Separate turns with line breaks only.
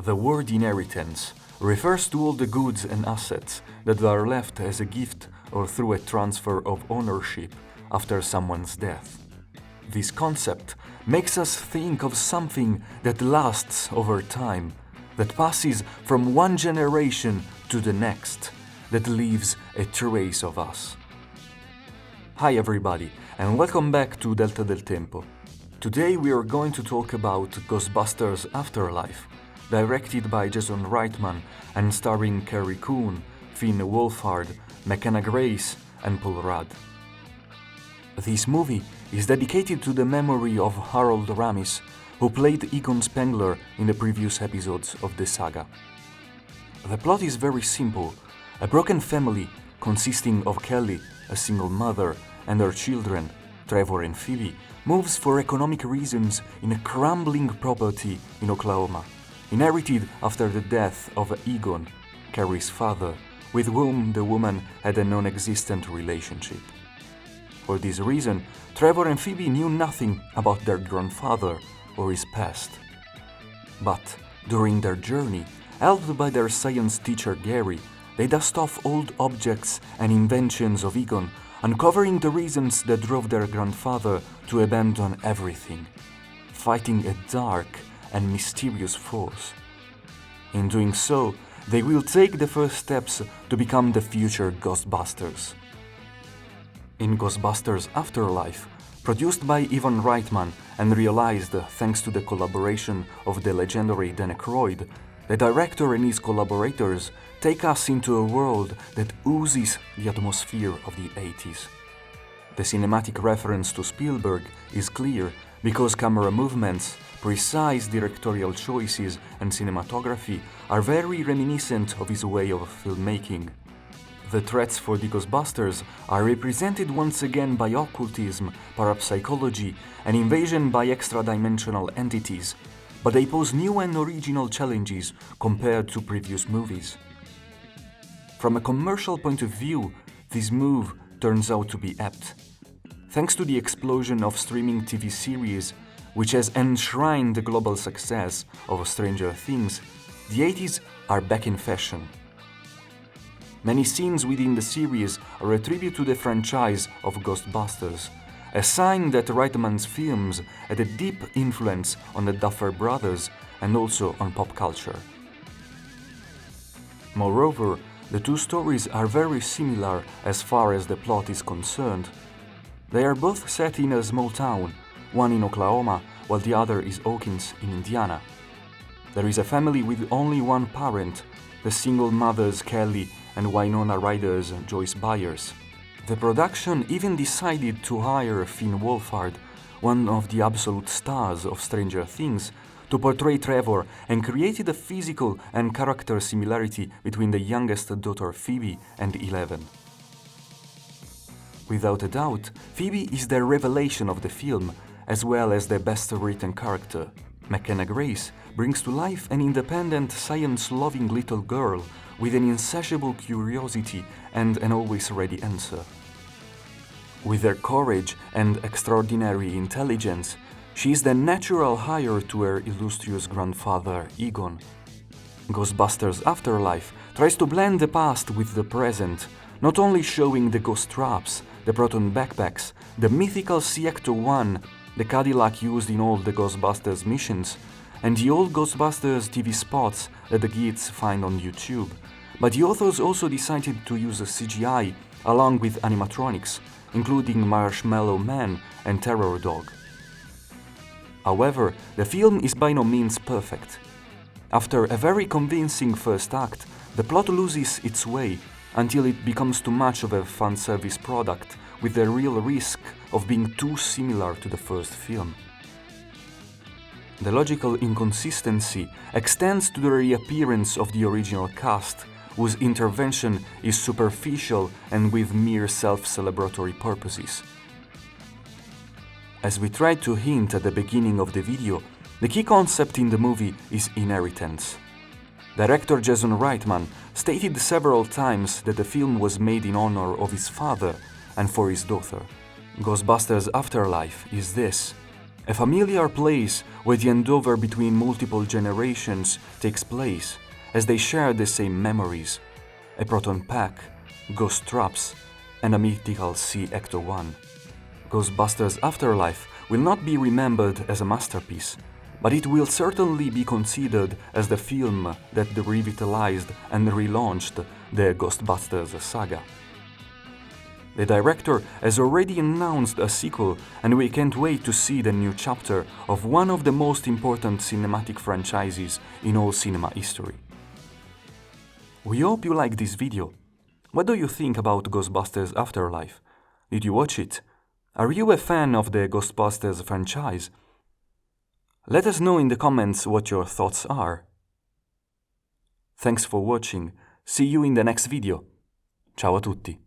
The word inheritance refers to all the goods and assets that are left as a gift or through a transfer of ownership after someone's death. This concept makes us think of something that lasts over time, that passes from one generation to the next, that leaves a trace of us. Hi everybody, and welcome back to Delta del Tempo. Today we are going to talk about Ghostbusters Afterlife, directed by Jason Reitman and starring Carrie Coon, Finn Wolfhard, McKenna Grace, and Paul Rudd. This movie is dedicated to the memory of Harold Ramis, who played Egon Spengler in the previous episodes of the saga. The plot is very simple. A broken family consisting of Kelly, a single mother, and her children, Trevor and Phoebe, moves for economic reasons in a crumbling property in Oklahoma, inherited after the death of Egon, Carrie's father, with whom the woman had a non-existent relationship. For this reason, Trevor and Phoebe knew nothing about their grandfather or his past. But during their journey, helped by their science teacher Gary, they dust off old objects and inventions of Egon, uncovering the reasons that drove their grandfather to abandon everything, fighting a dark and mysterious force. In doing so, they will take the first steps to become the future Ghostbusters. In Ghostbusters Afterlife, produced by Ivan Reitman and realized thanks to the collaboration of the legendary Dan Aykroyd, the director and his collaborators take us into a world that oozes the atmosphere of the 80s. The cinematic reference to Spielberg is clear because camera movements, precise directorial choices, and cinematography are very reminiscent of his way of filmmaking. The threats for the Ghostbusters are represented once again by occultism, parapsychology, and invasion by extra-dimensional entities, but they pose new and original challenges compared to previous movies. From a commercial point of view, this move turns out to be apt. Thanks to the explosion of streaming TV series, which has enshrined the global success of Stranger Things, the 80s are back in fashion. Many scenes within the series are a tribute to the franchise of Ghostbusters, a sign that Reitman's films had a deep influence on the Duffer Brothers and also on pop culture. Moreover, the two stories are very similar as far as the plot is concerned. They are both set in a small town, one in Oklahoma while the other is Hawkins in Indiana. There is a family with only one parent, the single mothers Kelly and Winona Ryder's Joyce Byers. The production even decided to hire Finn Wolfhard, one of the absolute stars of Stranger Things, to portray Trevor and created a physical and character similarity between the youngest daughter Phoebe and Eleven. Without a doubt, Phoebe is the revelation of the film, as well as the best written character. McKenna Grace brings to life an independent, science-loving little girl with an insatiable curiosity and an always-ready answer. With her courage and extraordinary intelligence, she is the natural heir to her illustrious grandfather, Egon. Ghostbusters Afterlife tries to blend the past with the present, not only showing the ghost traps, the proton backpacks, the mythical C-Ecto-1, the Cadillac used in all the Ghostbusters missions, and the old Ghostbusters TV spots that the kids find on YouTube, but the authors also decided to use CGI along with animatronics, including Marshmallow Man and Terror Dog. However, the film is by no means perfect. After a very convincing first act, the plot loses its way until it becomes too much of a fan service product with the real risk of being too similar to the first film. The logical inconsistency extends to the reappearance of the original cast, whose intervention is superficial and with mere self-celebratory purposes. As we tried to hint at the beginning of the video, the key concept in the movie is inheritance. Director Jason Reitman stated several times that the film was made in honor of his father and for his daughter. Ghostbusters Afterlife is this. A familiar place where the handover between multiple generations takes place, as they share the same memories. A proton pack, ghost traps, and a mythical sea Ecto 1. Ghostbusters Afterlife will not be remembered as a masterpiece, but it will certainly be considered as the film that revitalized and relaunched the Ghostbusters saga. The director has already announced a sequel, and we can't wait to see the new chapter of one of the most important cinematic franchises in all cinema history. We hope you liked this video. What do you think about Ghostbusters Afterlife? Did you watch it? Are you a fan of the Ghostbusters franchise? Let us know in the comments what your thoughts are. Thanks for watching. See you in the next video. Ciao a tutti.